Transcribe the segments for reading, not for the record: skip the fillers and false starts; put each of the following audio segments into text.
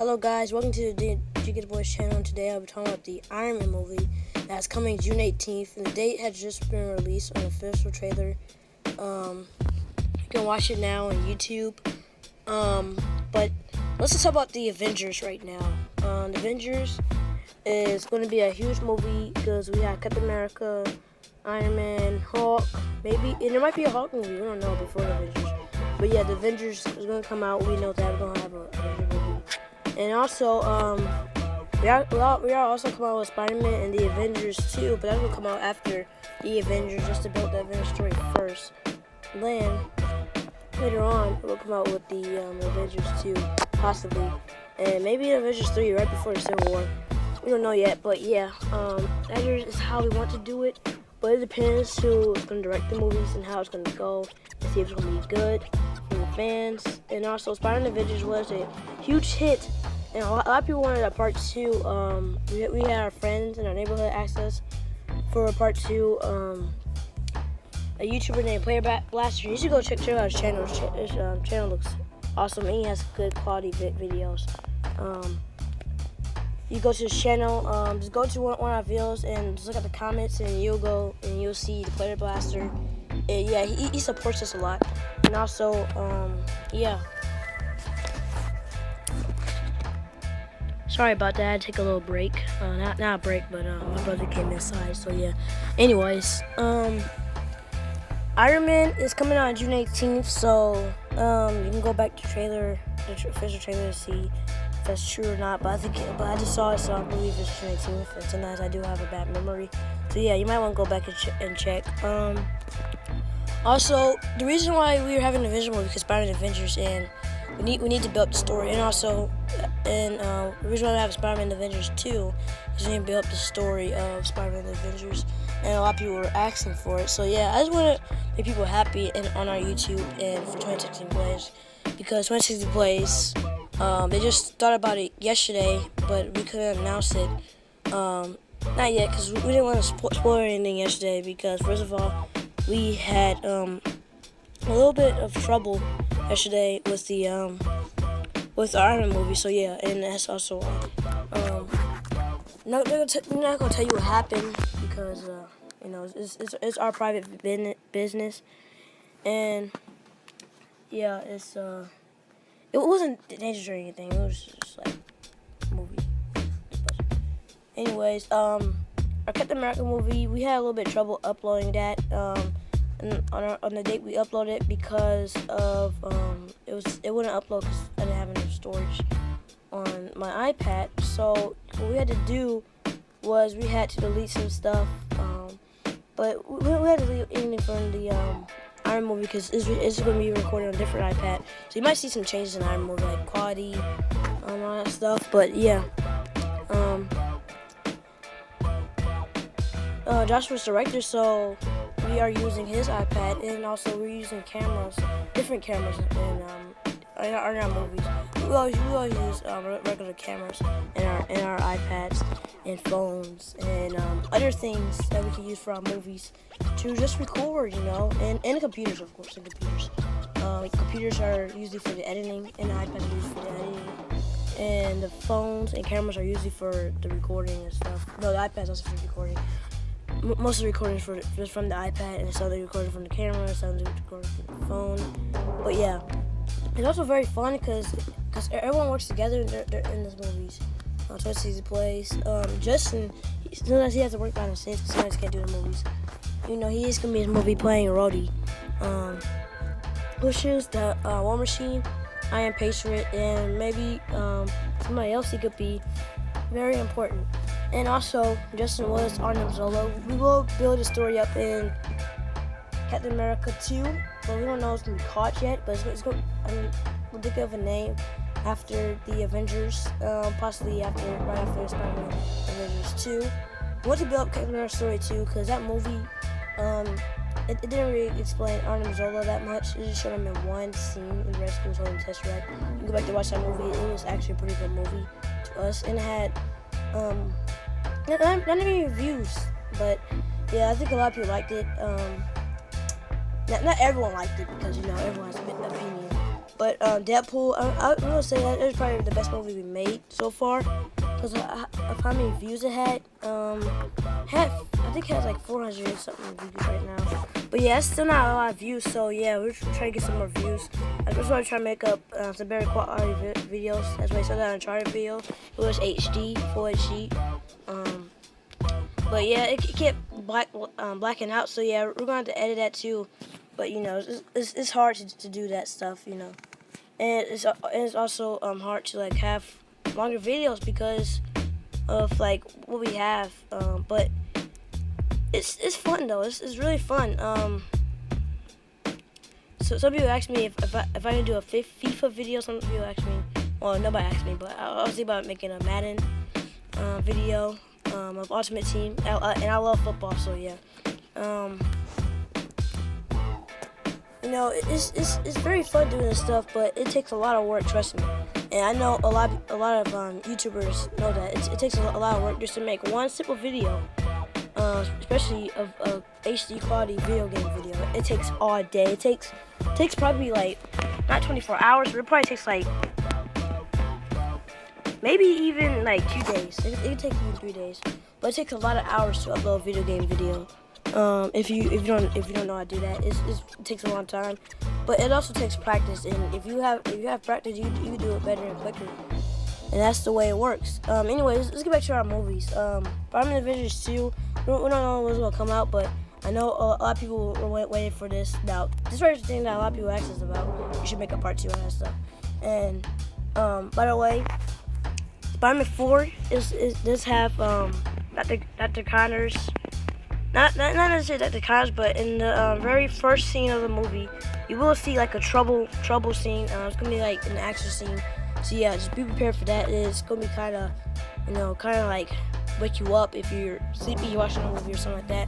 Hello guys, welcome to the Jenkins Boys channel, and today I'll be talking about the Ironman movie that's coming June 18th, and the date has just been released on an official trailer. You can watch it now on YouTube. But let's just talk about the Avengers right now. The Avengers is going to be a huge movie because we have Captain America, Iron Man, Hulk, maybe, and there might be a Hulk movie, we don't know, before the Avengers. But yeah, the Avengers is going to come out. We know that we're going to have a Avengers movie. And also, we are also coming out with Spider-Man and the Avengers too, but that's going to come out after the Avengers, just to build the Avengers story first. And then, later on, we'll come out with the Avengers 2, possibly. And maybe the Avengers 3 right before the Civil War. We don't know yet, but yeah, that is how we want to do it. But it depends who is going to direct the movies and how it's going to go, and see if it's going to be good for the fans. And also, Spider-Man Avengers was a huge hit, and a lot of people wanted a part 2. We had our friends in our neighborhood ask us for a part 2. A YouTuber named Player Blaster. You should go check out his channel. His channel looks awesome, and he has good quality videos. You go to his channel, just go to one of our videos and just look at the comments, and you'll see the Player Blaster. And yeah, he supports us a lot. And also, yeah. Sorry about that. I had to take a little break. Not a break, but my brother came inside. So yeah. Anyways, Iron Man is coming out on June 18th. So you can go back to the official trailer to see if that's true or not. But I just saw it, so I believe it's June 18th. And sometimes I do have a bad memory. So yeah, you might want to go back and check. Also, the reason why we were having a Avengers movie because Spider-Man Avengers, and we need to build the story, and also, the reason why we have Spider-Man Avengers 2 is we need to build up the story of Spider-Man Avengers, and a lot of people were asking for it. So yeah, I just want to make people happy on our YouTube and for 2016 Plays, because 2016 Plays, they just thought about it yesterday, but we couldn't announce it. Not yet, because we didn't want to spoil anything yesterday, because first of all, we had a little bit of trouble yesterday with the Ironman movie. So yeah, and that's also we're not gonna tell you what happened, because you know, it's our private business, and yeah, it wasn't dangerous or anything. It was just like a movie. Anyways, our Captain America movie, we had a little bit of trouble uploading that. And on the date we uploaded it because of it wouldn't upload because I didn't have enough storage on my iPad. So what we had to do was we had to delete some stuff. But we had to delete anything from the Iron movie because it's going to be recorded on a different iPad. So you might see some changes in Iron movie, like quality, all that stuff. But yeah. Josh was director, so we are using his iPad, and also we're using different cameras in our movies. We always use regular cameras in our iPads and phones and other things that we can use for our movies to just record, you know, and computers, of course, and computers. Computers are usually for the editing, and the iPads are usually for the editing. And the phones and cameras are usually for the recording and stuff. No, the iPad's also for recording. Most of the recordings is from the iPad, and some of the recording from the camera, some of the recording from the phone. But yeah, it's also very fun because everyone works together in these movies. 2016 Plays. Justin, sometimes he has to work behind the scenes because sometimes he can't do the movies. You know, he is gonna be in his movie playing Rhodey. Bushes, the War Machine, Iron Patriot, and maybe somebody else he could be very important. And also, Justin was Arnim Zola. We will build a story up in Captain America 2, but we don't know if it's going to be caught yet. But we'll think of a name after the Avengers, possibly right after Spider-Man Avengers 2. We want to build up Captain America's story too, because that movie, it didn't really explain Arnim Zola that much. It just showed him in one scene in the rescue was holding Tesseract. You can go back to watch that movie. It was actually a pretty good movie to us, and it had not many reviews, but yeah, I think a lot of people liked it. Not everyone liked it because, you know, everyone has an opinion. But Deadpool, I'm gonna say that it was probably the best movie we made so far, because of how many views it had. I think it has like 400 and something views right now. But yeah, it's still not a lot of views. So yeah, we're trying to get some more views. I just want to try to make up some better quality videos. That's why I saw that Uncharted video. It was HD, full HD. But yeah, it kept blacking out. So yeah, we're gonna have to edit that too. But you know, it's hard to do that stuff, you know, and it's also hard to like have longer videos because of like what we have. But it's fun though. It's really fun. So some people ask me if I can do a FIFA video. Some people ask me. Well, nobody asked me, but I was thinking about making a Madden video of Ultimate Team, and I love football, so yeah. You know, it's very fun doing this stuff, but it takes a lot of work. Trust me. And I know a lot of YouTubers know that it takes a lot of work just to make one simple video, especially a HD quality video game video. It takes all day. It takes probably like not 24 hours, but it probably takes like maybe even like 2 days. It could take even 3 days, but it takes a lot of hours to upload a video game video. If you don't know how to do that, it takes a long time, but it also takes practice. And if you have practice, you can do it better and quicker. And that's the way it works. Anyways, let's get back to our movies. Spider-Man and Avengers 2. We don't know when it's gonna come out, but I know a lot of people were waiting for this. Now, this is the thing that a lot of people ask us about. You should make a part 2 on that stuff. And by the way, Spider-Man 4 does have Dr. Connors. Not necessarily Dr. Connors, but in the very first scene of the movie, you will see like a trouble scene. It's gonna be like an action scene. So yeah, just be prepared for that. It's gonna be kind of like wake you up if you're sleepy, you're watching a movie or something like that.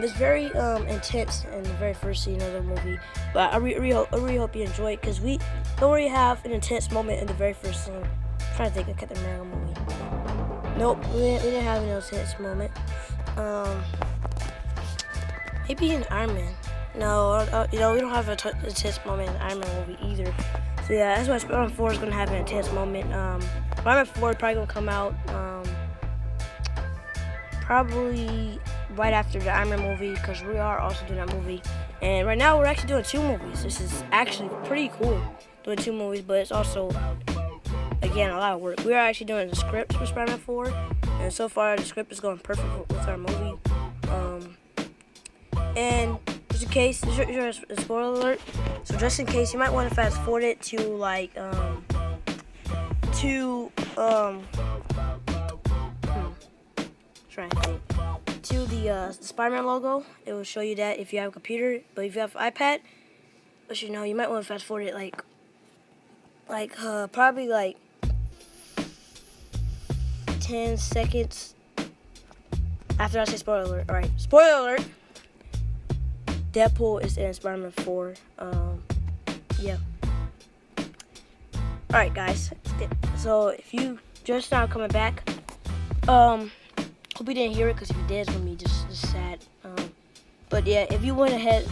It's very intense in the very first scene of the movie, but I really hope you enjoy it, because we don't really have an intense moment in the very first scene. I'm trying to think of Captain America movie. Nope, we didn't have an intense moment. Maybe in Ironman. No, we don't have an intense moment in Ironman movie either. So yeah, that's why Spider-Man 4 is gonna have an intense moment. Spider-Man 4 is probably gonna come out probably right after the Ironman movie, because we are also doing that movie. And right now we're actually doing 2 movies. This is actually pretty cool, doing 2 movies, but it's also, again, a lot of work. We are actually doing the script for Spider-Man 4, and so far the script is going perfect with our movie. And just in case, this is a spoiler alert. So just in case, you might want to fast forward it to like to the Spider-Man logo. It will show you that if you have a computer, but if you have an iPad, but you might want to fast forward it like probably like 10 seconds after I say spoiler alert. Alright, spoiler alert. Deadpool is in Spider-Man 4. Yeah. Alright, guys. So if you just now coming back, hope you didn't hear it, because if you did, it's gonna be just sad. But yeah, if you went ahead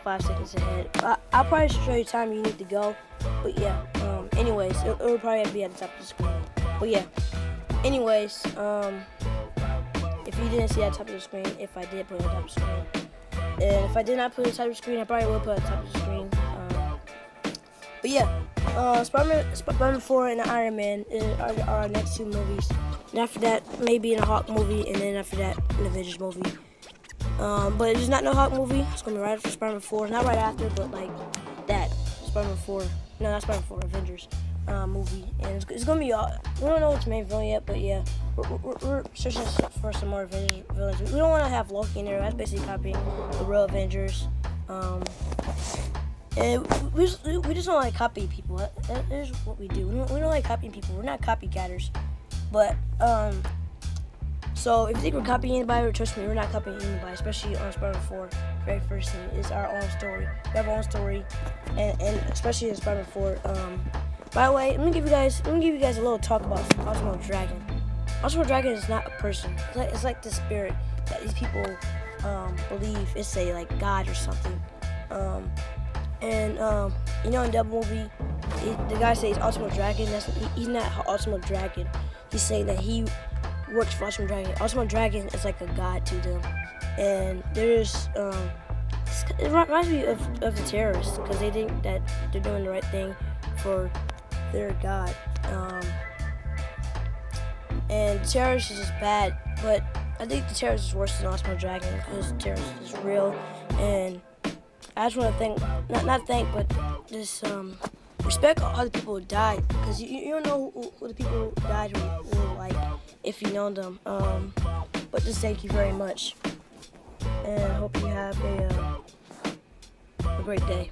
5 seconds ahead, I'll probably show you time you need to go. But yeah, anyways, it'll probably be at the top of the screen. But yeah, anyways, if you didn't see at the top of the screen, if I did put it at the top of the screen, and if I did not put it at the top of the screen, I probably will put it at the top of the screen. But yeah, Spider-Man 4 and Iron Man are our next 2 movies. And after that, maybe in a Hawk movie, and then after that, an Avengers movie. But there's not no Hawk movie. It's gonna be right after Spider-Man 4, not right after, but like that Spider-Man 4. No, not Spider-Man 4, Avengers movie, and it's gonna be all. We don't know what's main villain yet, but yeah, we're searching for some more Avengers villains. We don't want to have Loki in there. That's basically copying the real Avengers. And we just don't like copying people. That is what we do. We don't like copying people. We're not copycatters. But so if you think we're copying anybody, trust me, we're not copying anybody. Especially on Spider-Man 4, very first scene is our own story. We have our own story, and especially in Spider-Man 4. By the way, let me give you guys a little talk about Osmo Dragon. Osmo Dragon is not a person. It's like the spirit that these people believe it's a like God or something. And you know, in that movie, the guy says Ultimate Dragon. He's not Ultimate Dragon. He's saying that he works for Ultimate Dragon. Ultimate Dragon is like a god to them, and there's it reminds me of the terrorists because they think that they're doing the right thing for their god. And the terrorist is just bad, but I think the terrorist is worse than Ultimate Dragon because the terrorist is real. And I just want to thank, not thank, but just respect all the people who died, because you don't know who the people who died who like, if you know them. But just thank you very much, and hope you have a great day.